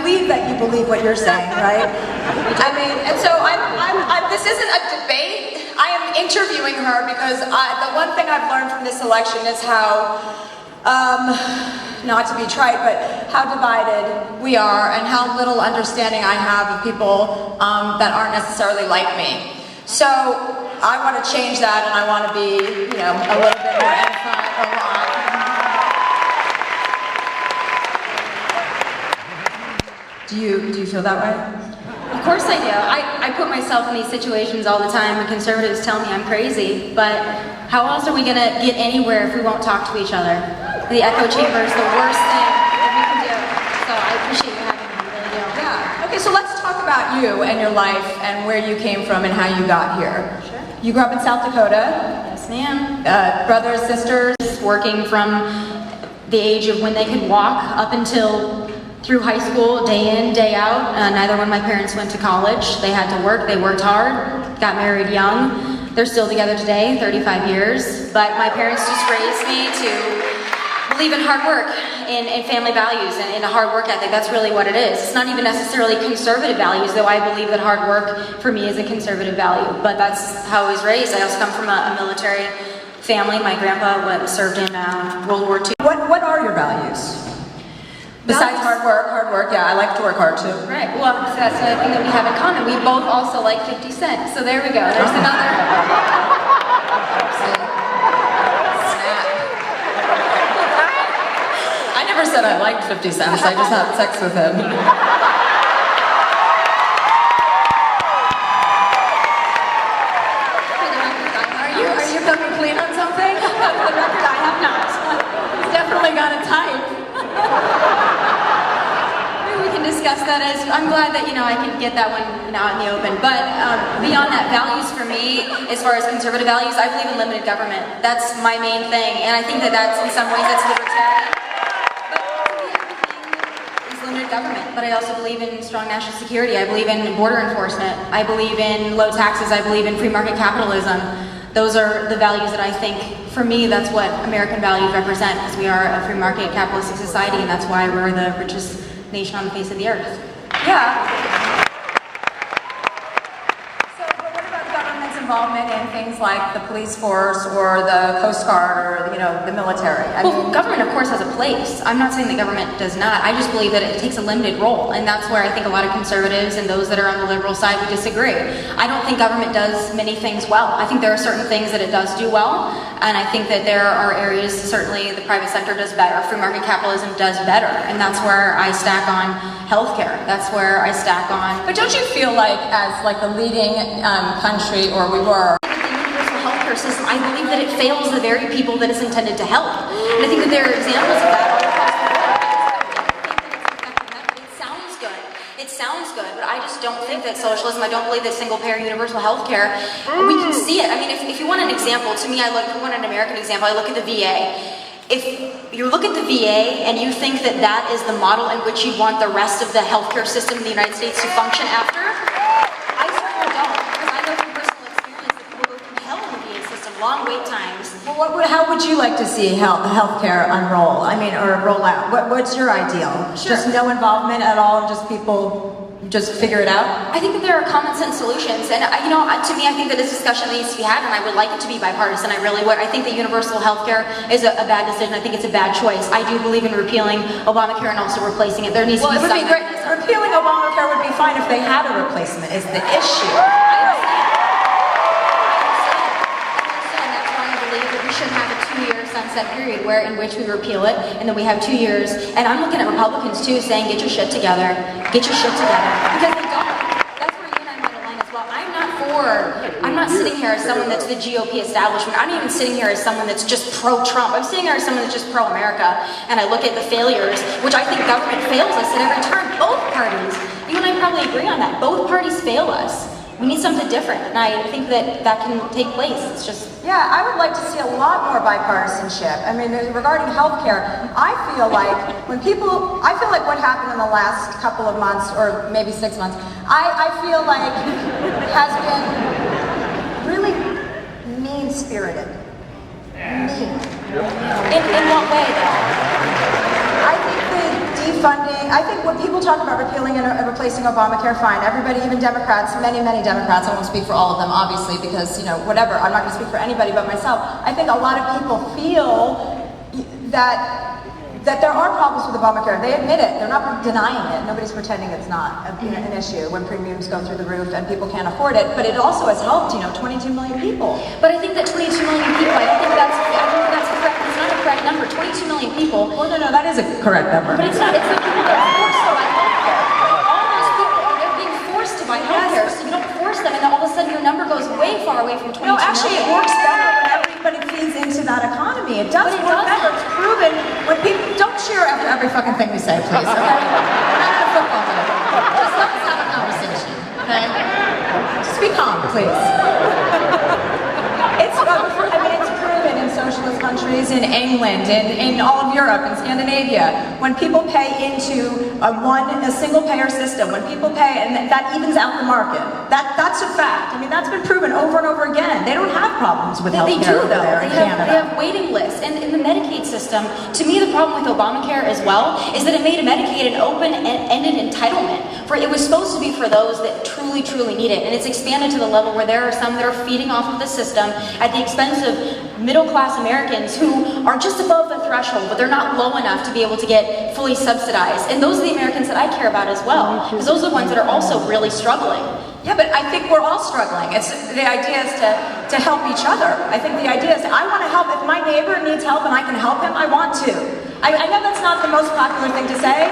believe that you believe what you're saying, right? I mean, and so this isn't a debate. I am interviewing her because the one thing I've learned from this election is how, not to be trite, but how divided we are and how little understanding I have of people that aren't necessarily like me. So I want to change that, and I want to be, you know, a little bit more edifying, a lot. Do you feel that way? Of course I do. I put myself in these situations all the time when conservatives tell me I'm crazy, but how else are we going to get anywhere if we won't talk to each other? The echo chamber is the worst thing that we can do. So I appreciate you having me, I really do. Yeah. Okay, so let's talk about you and your life and where you came from and how you got here. Sure. You grew up in South Dakota. Yes, ma'am. Brothers, sisters. Working from the age of when they could walk up until through high school, day in, day out. Neither one of my parents went to college. They had to work, they worked hard, got married young. They're still together today, 35 years. But my parents just raised me to believe in hard work, in family values, and in a hard work ethic. That's really what it is. It's not even necessarily conservative values, though I believe that hard work for me is a conservative value. But that's how I was raised. I also come from a military family. My grandpa served in World War II. What are your values? Besides hard work, yeah, I like to work hard too. Right, well, that's another thing that we have in common. We both also like 50 Cent, so there we go. There's another. I never said I liked 50 Cent, I just had sex with him. Are you coming clean on something? For the record, I have not. He's definitely got a type. We can discuss that. As I'm glad that I can get that one out in the open. But beyond that, values for me, as far as conservative values, I believe in limited government. That's my main thing, and I think that that's in some ways that's libertarian. But everything is limited government. But I also believe in strong national security. I believe in border enforcement. I believe in low taxes. I believe in free market capitalism. Those are the values that I think, for me, that's what American values represent, because we are a free market capitalistic society, and that's why we're the richest nation on the face of the earth. Yeah. So, but what about government's involvement in things like the police force or the Coast Guard or, the military? Well, government, of course, has a place. I'm not saying the government does not. I just believe that it takes a limited role, and that's where I think a lot of conservatives and those that are on the liberal side would disagree. I don't think government does many things well. I think there are certain things that it does do well, and I think that there are areas, certainly the private sector does better, free market capitalism does better, and that's where I stack on healthcare. That's where I stack on. But don't you feel like, as the leading country, or we were, healthcare system, I believe that it fails the very people that it's intended to help. And I think that there are examples of that all across the world. It sounds good. It sounds good, but I just don't think that socialism, I don't believe that single-payer universal health care, we can see it. I mean, if you want an example, to me, if you want an American example, I look at the VA. If you look at the VA and you think that that is the model in which you want the rest of the healthcare system in the United States to function after, I certainly don't, because I know from personal experience that people go through hell in the VA system, long wait times. Well, how would you like to see healthcare unroll? Or roll out? What's your ideal? Sure. Just no involvement at all, just people just figure it out? I think that there are common sense solutions, and to me, I think that this discussion needs to be had, and I would like it to be bipartisan. I really would. I think that universal health care is a bad decision. I think it's a bad choice. I do believe in repealing Obamacare and also replacing it. There needs to be some mechanism. Repealing Obamacare would be fine if they had a replacement, is the issue. Should have a 2-year sunset period in which we repeal it, and then we have 2 years. And I'm looking at Republicans too, saying, get your shit together, because they don't. That's where you and I might align as well. I'm not sitting here as someone that's the GOP establishment. I'm not even sitting here as someone that's just pro-Trump. I'm sitting here as someone that's just pro-America, and I look at the failures, which I think government fails us at every turn. Both parties. You and I probably agree on that. Both parties fail us. We need something different, and I think that can take place. It's just... Yeah, I would like to see a lot more bipartisanship. I mean, regarding healthcare, I feel like what happened in the last couple of months, or maybe 6 months, I feel like has been really mean-spirited. Mean. In what way, though? I think the defunding I think when people talk about repealing and replacing Obamacare, fine. Everybody, even Democrats, many Democrats, I won't speak for all of them, obviously, because, whatever, I'm not going to speak for anybody but myself. I think a lot of people feel that there are problems with Obamacare. They admit it. They're not denying it. Nobody's pretending it's not an issue when premiums go through the roof and people can't afford it. But it also has helped, 22 million people. But I think that 22 million people, I don't think that's correct. It's not a correct number. 22 million people. Well, no, that is a correct number. But it's not. It's the people that are forced to buy healthcare. All those people, they're being forced to buy healthcare. So you don't force them, and then all of a sudden your number goes way far away from 22 No, actually, million. it works better when everybody feeds into that economy. It does work better. It's proven when people don't cheer after every fucking thing we say, please. Okay? We're not at a football game. Just let us have a conversation. Okay? Just be calm, please. It's proven in socialist countries, in England, in all of Europe, in Scandinavia, when people pay into a single payer system, when people pay, and that evens out the market. That's a fact. That's been proven over and over again. They don't have problems with health care over there in Canada. They have waiting lists. And in the Medicaid system, to me the problem with Obamacare as well is that it made Medicaid an open-ended entitlement. It was supposed to be for those that truly need it. And it's expanded to the level where there are some that are feeding off of the system at the expense of middle-class Americans who are just above the threshold, but they're not low enough to be able to get fully subsidized. And those are the Americans that I care about as well, because those are the ones that are also really struggling. Yeah, but I think we're all struggling. The idea is to help each other. I think the idea is I want to help. If my neighbor needs help and I can help him, I want to. I know that's not the most popular thing to say.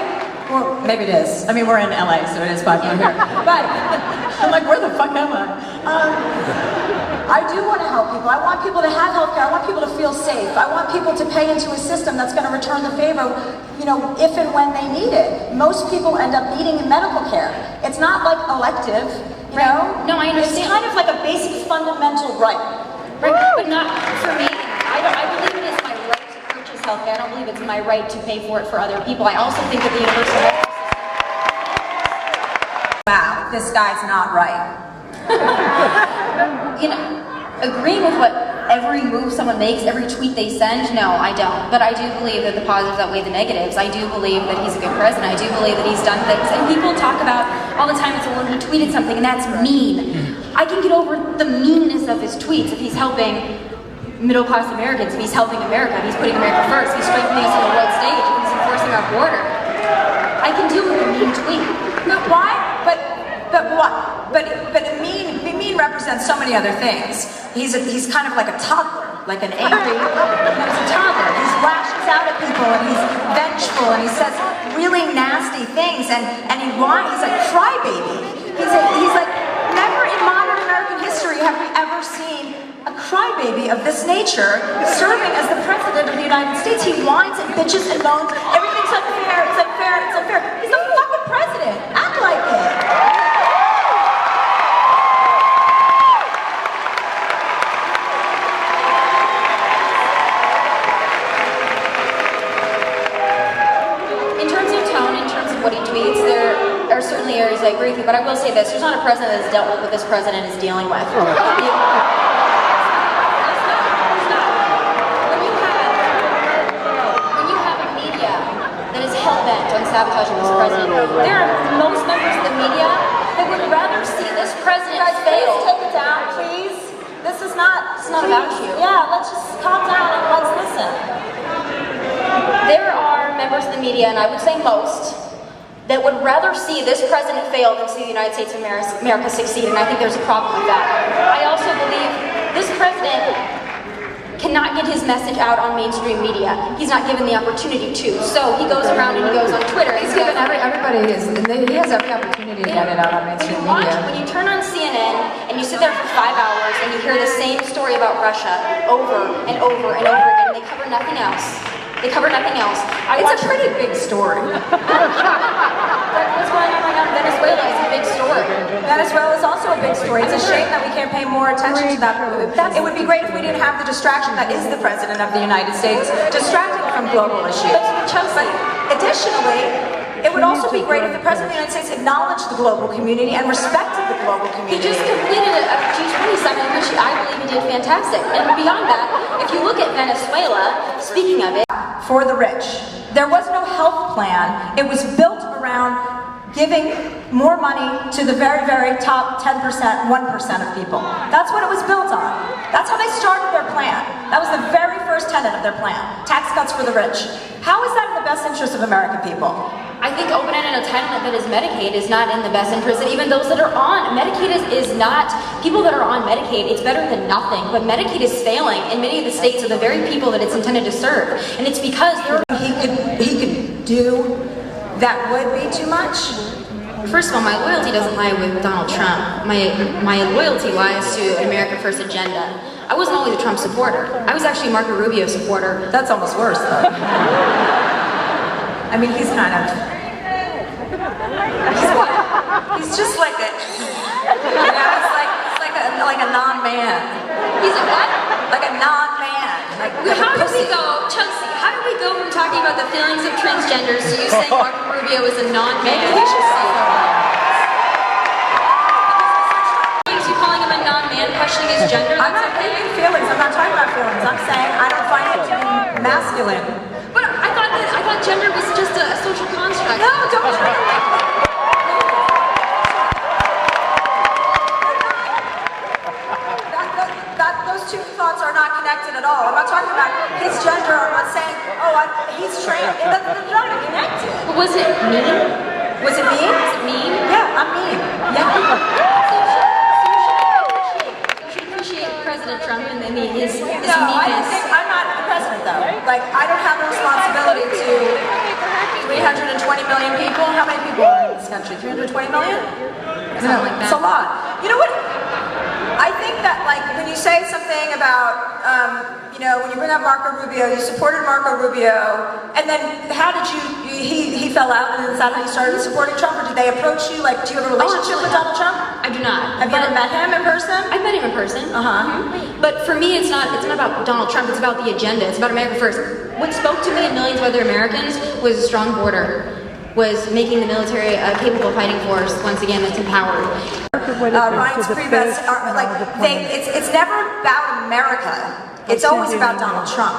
Well, maybe it is. We're in LA, so it is popular here. But I'm like, where the fuck am I? I do want to help people. I want people to have health care. I want people to feel safe. I want people to pay into a system that's going to return the favor, if and when they need it. Most people end up needing medical care. It's not like elective, you know? No, I understand. It's kind of like a basic fundamental right. Right, but not for me. I believe it is my right to purchase health care. I don't believe it's my right to pay for it for other people. I also think that the universal health system. Wow, this guy's not right. Agreeing with what every move someone makes, every tweet they send, no, I don't. But I do believe that the positives outweigh the negatives. I do believe that he's a good president. I do believe that he's done things. And people talk about all the time, well, he tweeted something, and that's mean. I can get over the meanness of his tweets if he's helping middle-class Americans, if he's helping America, if he's putting America first, if he's strengthening us on the world stage, if he's enforcing our border. I can deal with a mean tweet. But why? But what? But mean represents so many other things. He's kind of like a toddler, like an angry. He's a toddler. He lashes out at people and he's vengeful and he says really nasty things and he's like crybaby. He's like never in modern American history have we ever seen a crybaby of this nature serving as the president of the United States. He whines and bitches and moans. Everything's unfair. It's unfair. It's unfair. He's the fucking president. Act like it. What he tweets, there are certainly areas I agree with you, but I will say this, there's not a president that's dealt with what this president is dealing with. When you have a media that is hell-bent on sabotaging this president, there are most members of the media that would rather see this president fail. Please take it down, please. This is not... It's not about you. Yeah, let's just calm down and let's listen. There are members of the media, and I would say most, that would rather see this president fail than see the United States of America succeed, and I think there's a problem with that. I also believe this president cannot get his message out on mainstream media. He's not given the opportunity to. So he goes around and he goes on Twitter. He's given he has every opportunity to get it out on mainstream media. When you turn on CNN and you sit there for 5 hours and you hear the same story about Russia over and over and over again, they cover nothing else. It's a pretty big story. What's going on Venezuela is a big story. Venezuela is also a big story. It's a shame that we can't pay more attention to that. It would be great if we didn't have the distraction that is the President of the United States, distracting from global issues. But additionally, it would also be great if the President of the United States acknowledged the global community and respected the global community. He just completed a G20 summit in which I believe he did fantastic. And beyond that, if you look at Venezuela, speaking of it, for the rich. There was no health plan. It was built around giving more money to the very, very top 10%, 1% of people. That's what it was built on. That's how they started their plan. That was the very first tenet of their plan. Tax cuts for the rich. How is that in the best interest of American people? I think open-ended entitlement that is Medicaid is not in the best interest, and even those that are on Medicaid is not, people that are on Medicaid, it's better than nothing, but Medicaid is failing in many of the states of the very people that it's intended to serve, and it's because they're... He could do that would be too much? First of all, my loyalty doesn't lie with Donald Trump. My loyalty lies to an America First agenda. I wasn't always a Trump supporter. I was actually a Marco Rubio supporter. That's almost worse, though. I mean, he's kind of... He's just like a... You know, it's like a non-man. He's a what? Like a non-man. Like how do we go, Chelsea, how do we go from talking about the feelings of transgenders to you saying Marco Rubio is a non-man? Maybe we should say that. You calling him a non-man, questioning his gender? I'm not making feelings. I'm not talking about feelings. I'm saying I don't find it to be masculine. But I thought gender was just a social construct. No, don't try to make it. Those two thoughts are not connected at all. I'm not talking about his gender. I'm not saying, he's trans. They're not even connected. But was it mean? Was it mean? Was it mean? Yeah, I'm mean. Yeah. You should appreciate President Trump and his No, meanness. I'm not the president though. Like, I don't have the responsibility to 320 million people. How many people are in this country? 320 million? Something like that. It's a lot. You know what? I think that, like, when you say something about, when you bring up Marco Rubio, you supported Marco Rubio, and then how did he fell out, and is that how you started supporting Trump, or did they approach you? Like, do you have a relationship with Donald Trump? I do not. Have you ever met him in person? I've met him in person. Uh-huh. But for me, it's not about Donald Trump, it's about the agenda. It's about America First. What spoke to me and millions of other Americans was a strong border, was making the military a capable fighting force, once again, that's empowered. Ryan's Priebus are like it's never about America. It's always about Donald Trump.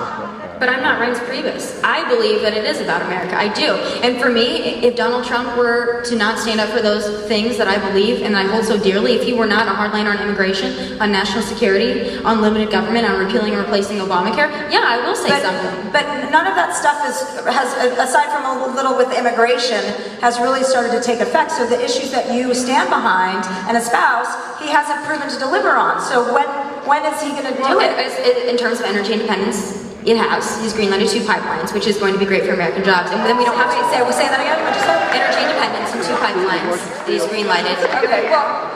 But I'm not Reince Priebus. I believe that it is about America. I do. And for me, if Donald Trump were to not stand up for those things that I believe and I hold so dearly, if he were not a hardliner on immigration, on national security, on limited government, on repealing and replacing Obamacare, yeah, I will say something. But none of that stuff has, aside from a little with immigration, has really started to take effect. So the issues that you stand behind and espouse, he hasn't proven to deliver on. So when is he going to do it? In terms of energy independence, it has. He's greenlighted 2 pipelines, which is going to be great for American jobs. And then we don't have to say that again. What you said? Energy independence and 2 pipelines that he's greenlighted. Okay. Well,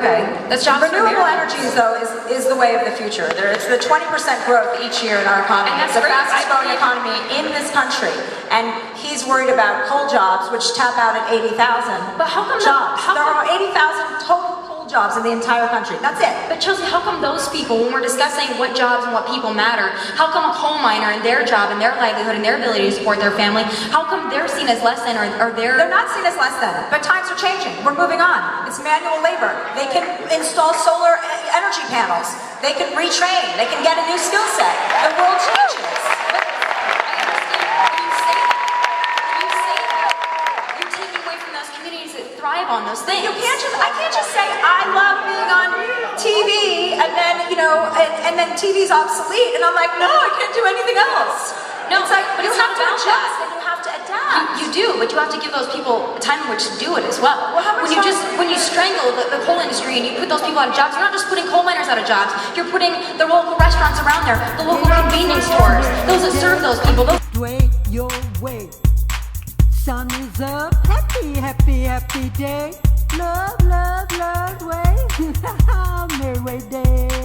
okay. That's jobs for renewable Americans. energies, though, is the way of the future. It's the 20% growth each year in our economy. And that's it's the great. fastest growing economy in this country. And he's worried about coal jobs, which tap out at 80,000 But how come jobs. There are 80,000 total coal jobs in the entire country. That's it. But Chelsea, how come those people, when we're discussing what jobs and what people matter, how come a coal miner and their job and their livelihood and their ability to support their family, how come they're seen as less than, or they're... They're not seen as less than, but times are changing. We're moving on. It's manual labor. They can install solar energy panels. They can retrain. They can get a new skill set. The world changes. But I understand when you say that, you're taking away from those communities that thrive on those things. I can't just say I love being on TV and then, and then TV's obsolete and I'm like, no, I can't do anything else. No, it's like, but you it's have not to about adjust that. and you have to adapt. You do, but you have to give those people time in which to do it as well. Well, how much when you strangle the coal industry and you put those people out of jobs, you're not just putting coal miners out of jobs, you're putting the local restaurants around there, the local convenience stores, those that serve those people. Way your way. Sun is up, happy, happy, happy day. Love, love, love, way. Merry way day.